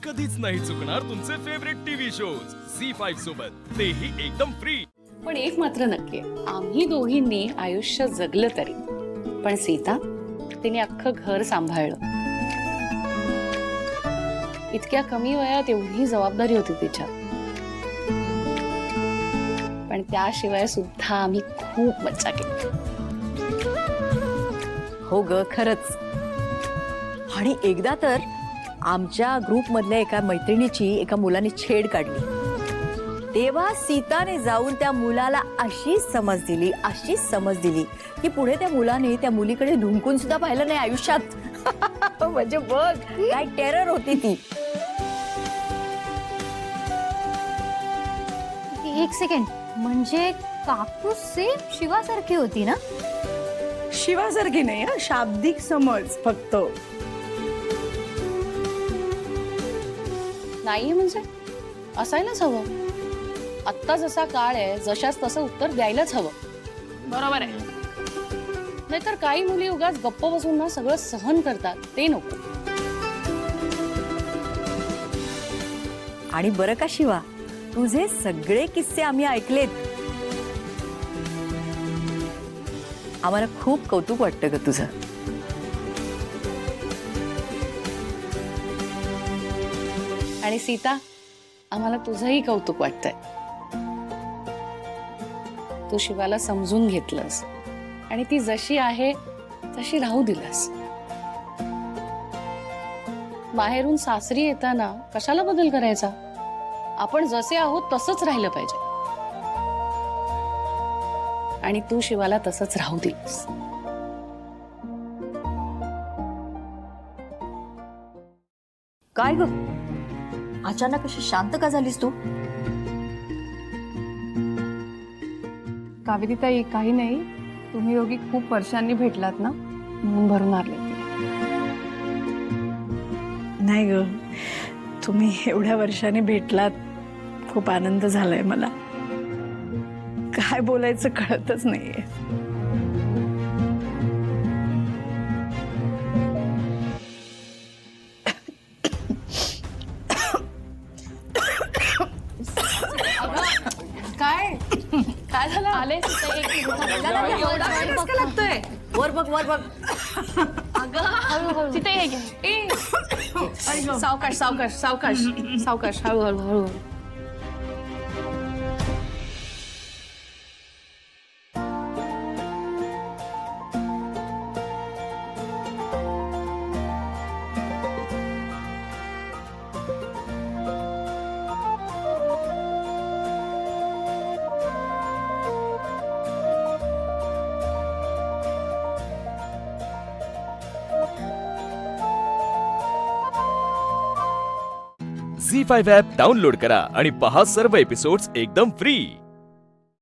कधीच नाही चुकणार तुमचे फेवरेट टीव्ही शोज झी5 सोबत, तेही एकदम फ्री। पण एक मात्र नक्की आहे, आम्ही दोघींनी आयुष्य जगलं तरी पण सीता तिने अख्खं घर सांभाळलं। इतक्या कमी वयात एवढी जबाबदारी होती तिच्या, पण त्याशिवाय सुद्धा आम्ही खूप मज्जा केली। हो ग, खरंच। आणि एकदा तर आमच्या ग्रुप मधल्या एका मैत्रिणीची एका मुलाने छेड काढली, तेव्हा सीताने जाऊन त्या मुलाला अशी समज दिली की पुढे त्या मुलाने त्या मुलीकडे ढुंकून सुद्धा पाहिलं नाही आयुष्यात। म्हणजे बघ काय टेरर होती ती। एक सेकंड, म्हणजे काकू सेम शिवासारखी होती ना? शिवासारखी नाही, शाब्दिक समज फक्त। नाहीये म्हणजे असायलाच हवं। आत्ता जसा काळ आहे जशाच तसं उत्तर द्यायलाच हवं। बरोबर आहे, नाहीतर काही मुली उगाच गप्प बसून ना सगळं सहन करतात, ते नको। आणि बरं का शिवा, तुझे सगळे किस्से आम्ही ऐकलेत, आम्हाला खूप कौतुक वाटतं ग तुझं। आणि सीता, आम्हाला तुझंही कौतुक वाटतंय। तू शिवाला समजून घेतलंस आणि ती जशी आहे तशी राहू दिलंस। बाहेरून सासरी येताना कशाला बदल करायचा? आपण जसे आहोत तसंच राहिलं पाहिजे, आणि तू शिवाला तसंच राहू दिलंस। काय ग, अचानक अशी शांत का झालीस तू? कावेरीताई, काही नाही, तुम्ही दोघी खूप वर्षांनी भेटलात ना, म्हणून भरून आले। नाही ग, तुम्ही एवढ्या वर्षांनी भेटलात, खूप आनंद झालाय मला। काय बोलायचं कळतच नाहीये। काय काय झालं? आले लागतोय वर बघ, वर बघ। सावकाश सावकाश सावकाश सावकाश, हळू हळू हळू। झी5 ॲप डाउनलोड करा आणि पहा सर्व एपिसोड्स एकदम फ्री।